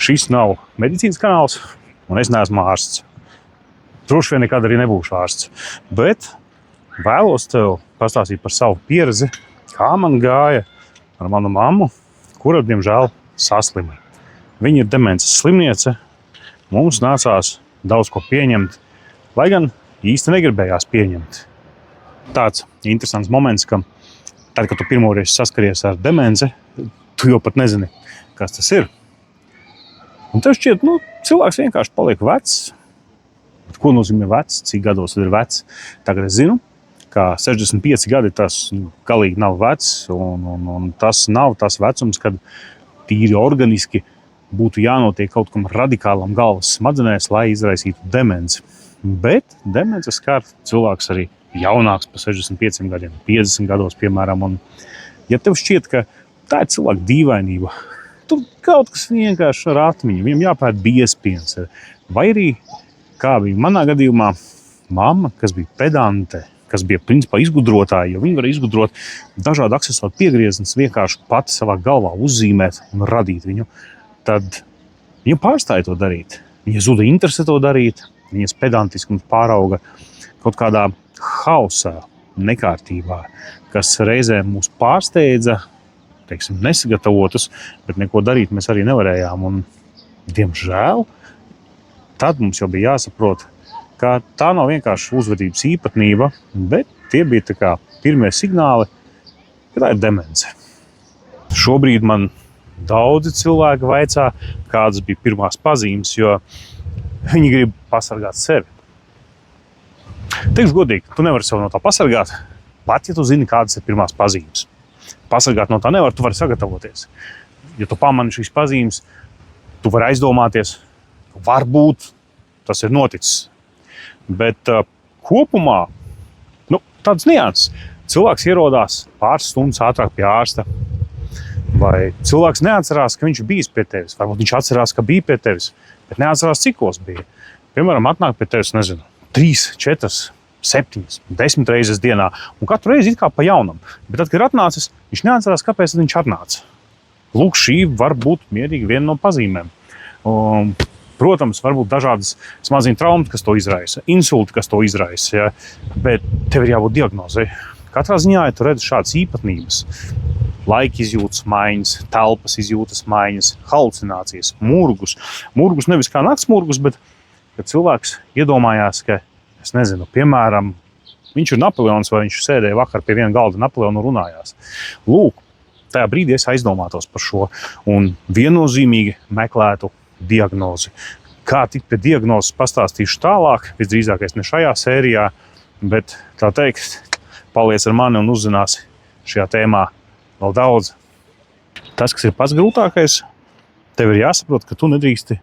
šis nav medicīnas kanāls, un es neesmu ārsts. Droši vien nekad arī nebūšu ārsts. Bet vēlos tev pastāstīt par savu pieredzi, kā man gāja ar manu mammu, kura, diemžēl, saslima. Viņa ir demences slimniece. Mums nācās daudz ko pieņemt, lai gan īsti negribējās pieņemt. Tāds interesants moments, ka tad, kad tu pirmoreiz saskaries ar demenci, tu jau pat nezini, kas tas ir. Un tev šķiet, cilvēks vienkārši paliek vecs. Ko nozīmē vecs? Cik gados ir vecs? Tagad es zinu, ka 65 gadi tas galīgi nav vecs, un tas nav tas vecums, kad tīri organiski būtu jānotiek kaut kam radikālam galvas smadzenēs, lai izraisītu demenci. Bet demence skar cilvēks arī jaunāks par 65 gadiem, 50 gados, piemēram. Un, ja tev šķiet, ka tā ir cilvēka dīvainība, tur kaut kas vienkārši ar atmiņu, viņam jāpēd biespiens. Vai arī, kā bija manā gadījumā, mamma, kas bija pedante, kas bija principā izgudrotāja, jo viņi var izgudrot dažādu aksesuāru piegrieznes, vienkārši pati savā galvā uzzīmēt un radīt viņu, tad viņa pārstāja to darīt. Viņa zuda interese to darīt, viņas pedantiskums pārauga kaut kādā hausā, nekārtībā, kas reizēm mūs pārsteidza, teiksim, nesagatavotus, bet neko darīt mēs arī nevarējām. Un, diemžēl, tad mums jau bija jāsaprot, ka tā nav vienkārši uzvedības īpatnība, bet tie bija tā kā pirmie signāli, ka tā ir demence. Šobrīd man daudzi cilvēki vaicā, kādas bija pirmās pazīmes, jo viņi grib pasargāt sevi. Teikšu godīgi, tu nevari sev no tā pasargāt, pat ja tu zini, kādas ir pirmās pazīmes. Pasargāt no tā nevar, tu vari sagatavoties. Ja tu pamani šīs pazīmes, tu vari aizdomāties, varbūt tas ir noticis. Bet kopumā tāds nianses. Cilvēks ierodās pāris stundas ātrāk pie ārsta. Vai cilvēks neatcerās, ka viņš ir bijis pie tevis. Varbūt viņš atcerās, ka bija pie tevis, bet neatcerās, cikos bija. Piemēram, atnāk pie tevis, 3, 4, 7, 10 reizes dienā. Un katru reizi it kā pa jaunam. Bet tad, kad ir atnācis, viņš neatcerās, kāpēc viņš atnāca. Lūk, šī var būt mierīgi viena no pazīmēm. Protams, varbūt dažādas smadzeņu traumas, kas to izraisa, insulti, kas to izraisa, ja? Bet tev ir jābūt diagnozei. Katrā ziņā, ja tu redzi šādas īpatnības, laika izjūtas maiņas, telpas izjūtas maiņas, halucinācijas, murgus. Murgus nevis kā naktsmurgus, bet kad cilvēks iedomājās, ka, es nezinu, piemēram, viņš ir Napoleons vai viņš sēdēja vakar pie viena galda Napoleonu un runājās. Lūk, tajā brīdī es aizdomātos par šo un viennozīmīgi meklētu diagnozi. Kā tikt pie diagnozes pastāstīšu tālāk, visdrīzākais ne šajā sērijā, bet tā teikt, paliec ar mani un uzzināsi šajā tēmā vēl daudz. Tas, kas ir pats grūtākais, tev ir jāsaprot, ka tu nedrīksti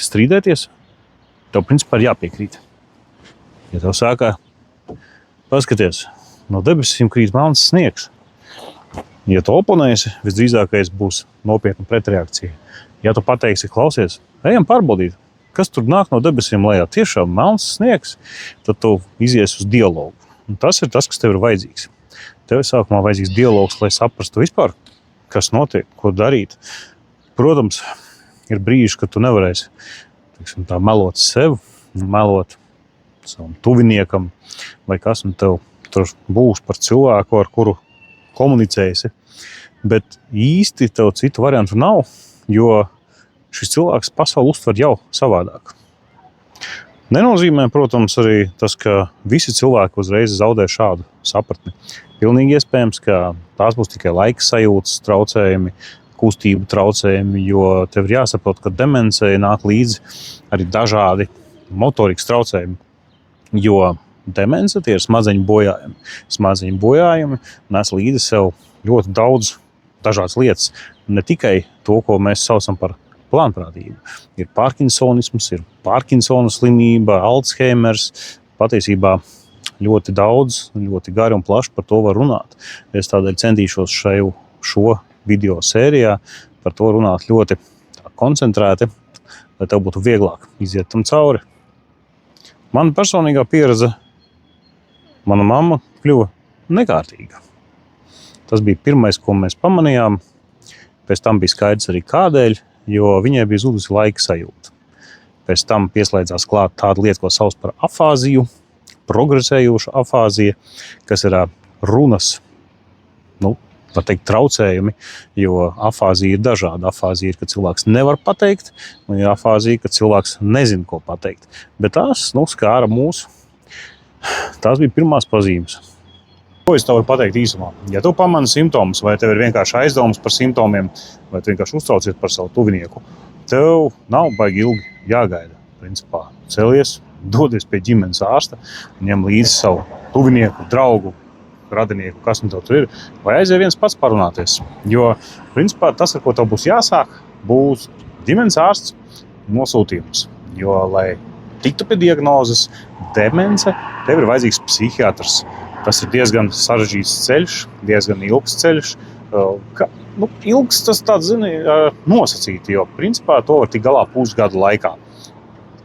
strīdēties, tev principā ir jāpiekrīt. Ja tev sākā, paskaties, no debesīm krīt melns sniegs. Ja tu oponēsi, visdrīzākais būs nopietna pretreakcija. Ja tu pateiksi, klausies, ejam pārbaudīt, kas tur nāk no debesīm lejā, tiešām melns sniegs, tad tu izies uz dialogu. Un tas ir tas, kas tev ir vajadzīgs. Tev ir sākumā vajadzīgs dialogs, lai saprastu vispār, kas notiek, ko darīt. Protams, ir brīži, kad tu nevarēsi melot sev, melot savam tuviniekam, vai kas un tev tur būs par cilvēku, ar kuru komunicēsi. Bet īsti tev citu variantu nav, jo šis cilvēks pasauli uztver jau savādāk. Nenozīmē, protams, arī tas, ka visi cilvēki uzreiz zaudē šādu sapratni. Pilnīgi iespējams, ka tās būs tikai laika sajūtas traucējumi, kustību traucējumi, jo tev ir jāsaprot, ka demencei nāk līdzi arī dažādi motorikas traucējumi, jo demence tie ir smadzeņu bojājumi. Smadzeņu bojājumi nes līdzi sev ļoti daudz dažādas lietas. Ne tikai to, ko mēs saucam par plānprātību. Ir Parkinsonisms, ir Parkinsona slimība, Alzheimers. Patiesībā ļoti daudz, ļoti gari un plaši par to var runāt. Es tādēļ centīšos šo video sērijā par to runāt ļoti koncentrēti, lai tev būtu vieglāk iziet tam cauri. Mana personīgā pieredze, mana mamma kļuva nekārtīga. Tas bija pirmais, ko mēs pamanījām. Pēc tam bija skaidrs arī kādēļ, jo viņai bija zudusi laika sajūta. Pēc tam pieslēdzās klāt tāda lieta, ko sauc par afāziju, progresējoša afāzija, kas ir runas, var teikt, traucējumi, jo afāzija ir dažāda. Afāzija ir, ka cilvēks nevar pateikt, un ir afāzija, ka cilvēks nezina, ko pateikt. Bet tās, skāra mūsu. Tās bija pirmās pazīmes. Ko es tev varu pateikt īsumā? Ja tu pamani simptomus, vai tev ir vienkārši aizdomas par simptomiem, vai tu vienkārši uztraucies par savu tuvinieku, tev nav baigi ilgi jāgaida. Principā celies, dodies pie ģimenes ārsta, ņem līdzi savu tuvinieku, draugu, radinieku, kas nu tev tur ir, vai aiziet viens pats parunāties. Jo, principā, tas, ar ko tev būs jāsāk, būs ģimenes ārsts nosūtījums. Jo, lai tiktu pie diagnozes demence, tev ir vajadzīgs psihiatrs. Tas ir diezgan sarežģīts ceļš, diezgan ilgs ceļš. Ilgs tas tāds, nosacīti, jo, principā, to var tikt galā pusgadu laikā.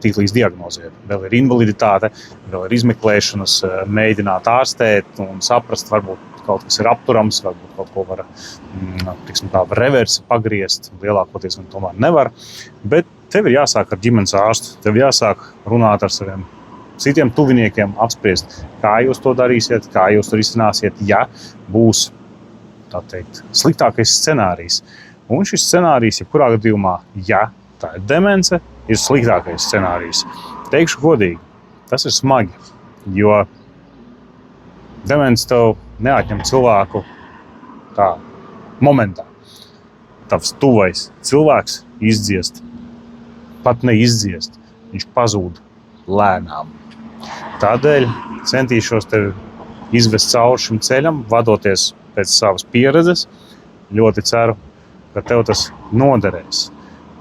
Tikt līdz diagnozē. Vēl ir invaliditāte, vēl ir izmeklēšanas, mēģināt ārstēt un saprast, varbūt kaut kas ir apturams, varbūt kaut ko var, reversi pagriezt, lielākoties un tomēr nevar. Bet tev ir jāsāk ar ģimenes ārstu, tev jāsāk runāt ar saviem citiem tuviniekiem, apspriest, kā jūs to darīsiet, kā jūs to risināsiet, ja būs, tā teikt, sliktākais scenārijs. Un šis scenārijs, jebkurā gadījumā, ja tā ir demence, ir sliktākais scenārijs. Teikšu godīgi, tas ir smagi, jo demence tev neatņem cilvēku tā momentā. Tavs tuvais cilvēks izdziest, pat neizdziest, viņš pazūd lēnām. Tādēļ centīšos tevi izvest cauri šim ceļam, vadoties pēc savas pieredzes. Ļoti ceru, ka tev tas noderēs.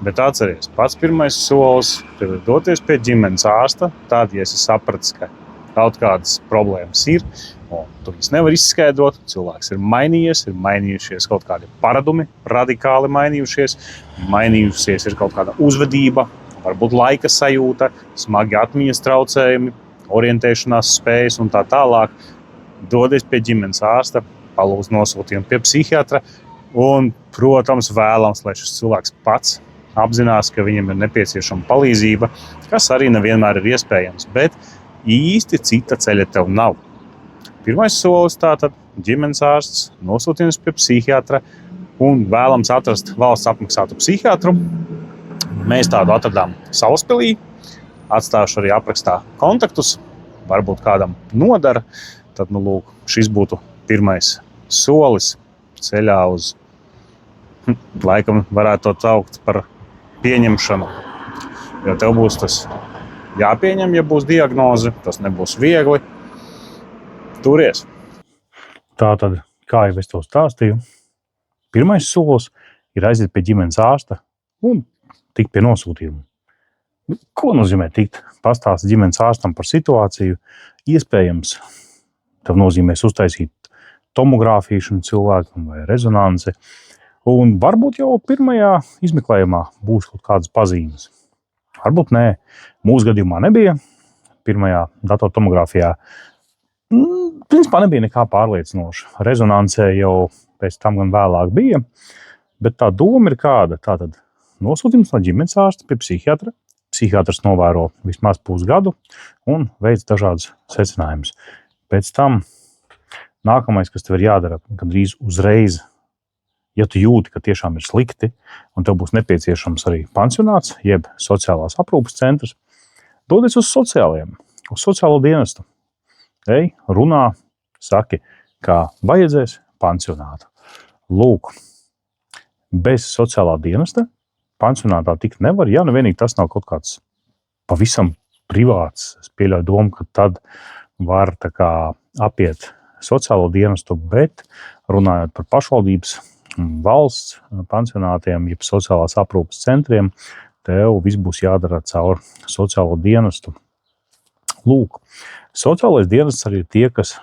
Bet atceries, pats pirmais solis tev ir doties pie ģimenes ārsta. Tad, ja esi sapratis, ka kaut kādas problēmas ir, un tu viņas nevar izskaidrot, cilvēks ir mainījušies kaut kādi paradumi, radikāli mainījusies ir kaut kāda uzvedība, varbūt laika sajūta, smagi atmiņas traucējumi, orientēšanās spējas un tā tālāk. Dodies pie ģimenes ārsta, palūdz nosūtījumu pie psihiatra un, protams, vēlams, lai šis cilvēks pats apzinās, ka viņam ir nepieciešama palīdzība, kas arī nevienmēr ir iespējams, bet īsti cita ceļa tev nav. Pirmais solis tātad ģimenes ārsts, nosūtījums pie psihiatra un vēlams atrast valsts apmaksātu psihiatru. Mēs tādu atradām Salaspilī, atstāšu arī aprakstā kontaktus, varbūt kādam nodara. Tad, šis būtu pirmais solis ceļā uz, laikam varētu to saukt par pieņemšanu. Jo tev būs tas jāpieņem, ja būs diagnoze, tas nebūs viegli. Turies. Tātad, kā jau es tev stāstīju, pirmais solis ir aiziet pie ģimenes ārsta un tikt pie nosūtījuma. Ko nozīmē tikt? Pastāst ģimenes ārstam par situāciju. Iespējams, tev nozīmēs uztaisīt tomogrāfiju cilvēkam vai rezonanci. Un varbūt jau pirmajā izmeklējumā būs kaut kādas pazīmes. Varbūt nē. Mūsu gadījumā nebija. Pirmajā datortomogrāfijā principā nebija nekā pārliecinoša. Rezonancē jau pēc tam gan vēlāk bija. Bet tā doma ir kāda. Tātad nosūtījums no ģimenes ārsta pie psihiatra. Psihiatrs novēro vismaz pusgadu un veic dažādus secinājumus. Pēc tam nākamais, kas tev ir jādara, gandrīz uzreiz, ja tu jūti, ka tiešām ir slikti un tev būs nepieciešams arī pansionāts, jeb sociālās aprūpes centrs, dodies uz sociālo dienestu. Ej, runā, saki, kā vajadzēs pansionātu. Lūk, bez sociālā dienesta pansionātā tikt nevar, ja vienīgi tas nav kaut kāds pavisam privāts. Es pieļauju domu, ka tad var apiet sociālo dienestu, bet runājot par pašvaldības valsts pansionātiem, jeb sociālās aprūpes centriem, tev viss būs jādara caur sociālo dienestu. Lūk, sociālais dienests arī ir tie, kas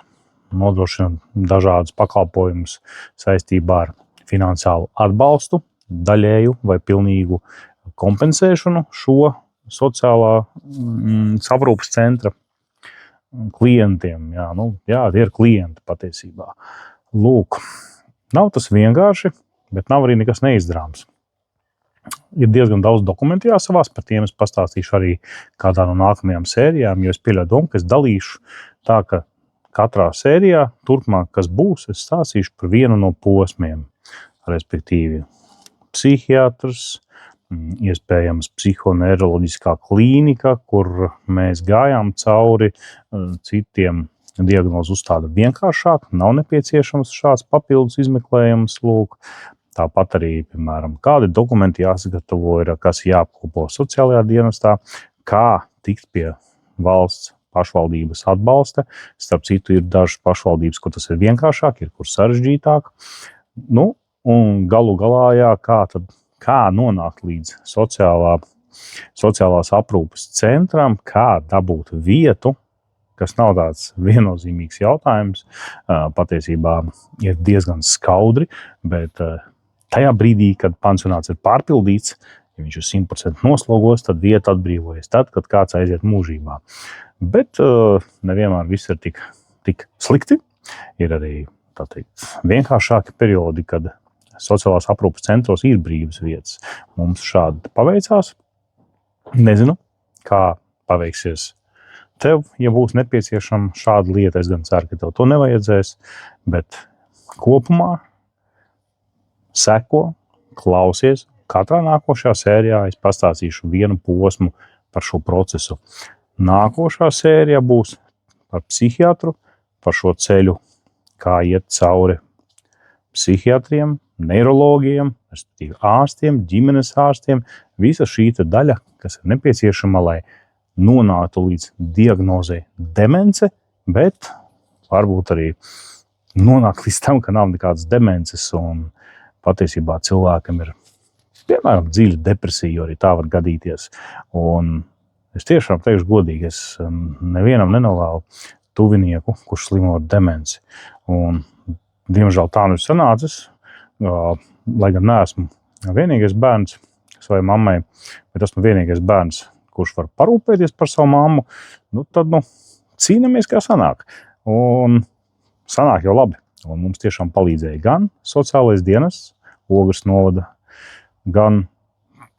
nodrošina dažādus pakalpojumus saistībā ar finansiālu atbalstu, daļēju vai pilnīgu kompensēšanu šo sociālā aprūpes centra klientiem. Jā, tie ir klienti patiesībā. Lūk, nav tas vienkārši, bet nav arī nekas neizdarāms. ir diezgan daudz dokumentu jāsavās, par tiem es pastāstīšu arī kādā no nākamajām sērijām, jo es pieļauju domu, ka es dalīšu tā, ka katrā sērijā turpmāk, kas būs, es stāstīšu par vienu no posmiem, respektīvi psihiatrs, iespējams psihoneiroloģiskā klīnika, kur mēs gājām cauri citiem diagnozu uzstāda vienkāršāk, nav nepieciešams šāds papildus izmeklējums, lūk. Tāpat arī, piemēram, kādi dokumenti jāsagatavo, kas jāapkopo sociālajā dienestā, kā tikt pie valsts pašvaldības atbalsta. Starp citu, ir dažas pašvaldības, kur tas ir vienkāršāk, ir kur sarežģītāk. Nu, un galu galā, jā, kā nonākt līdz sociālās aprūpes centram, kā dabūt vietu, kas nav tāds viennozīmīgs jautājums, patiesībā ir diezgan skaudri, bet tajā brīdī, kad pansionāts ir pārpildīts, ja viņš ir 100% noslogos, tad vieta atbrīvojas tad, kad kāds aiziet mūžībā. Bet nevienmēr viss ir tik slikti. Ir arī, tā teikt, vienkāršāki periodi, kad sociālās aprūpes centros ir brīvas vietas. Mums šādi paveicās. Nezinu, kā paveiksies tev, ja būs nepieciešama šāda lieta. Es gan ceru, ka tev to nevajadzēs, bet kopumā seko, klausies. Katrā nākošajā sērijā es pastāstīšu vienu posmu par šo procesu. Nākošā sērija būs par psihiatru, par šo ceļu, kā iet cauri psihiatriem, neirologiem, respektīvi ārstiem, ģimenes ārstiem. Visa šī daļa, kas ir nepieciešama, lai nonāktu līdz diagnozei demence, bet varbūt arī nonākt līdz tam, ka nav nekādas demences un patiesībā cilvēkam ir, piemēram, dziļa depresija, jo arī tā var gadīties. Un es tiešām teikšu godīgi, es nevienam nenovēlu tuvinieku, kurš slimo ar demenci. Un, diemžēl tā nu ir sanācis, lai gan neesmu vienīgais bērns savai mammai, bet esmu vienīgais bērns, kurš var parūpēties par savu mammu, tad cīnāmies, kā sanāk. Un sanāk jau labi. Un mums tiešām palīdzēja gan sociālais dienests, Ogres novada, gan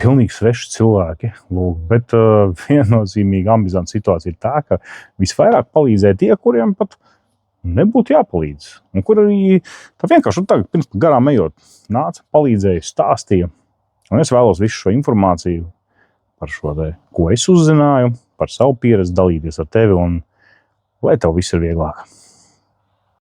pilnīgi sveši cilvēki. Lūk, bet viennozīmīgi ambizanta situācija ir tā, ka visvairāk palīdzēja tie, kuriem pat nebūtu jāpalīdz. Un kur arī tā vienkārši tagad, pirms garām ejot, nāca, palīdzēja, stāstīja. Un es vēlos visu šo informāciju par šo, ko es uzzināju, par savu pieredzi dalīties ar tevi un lai tev viss ir vieglāk.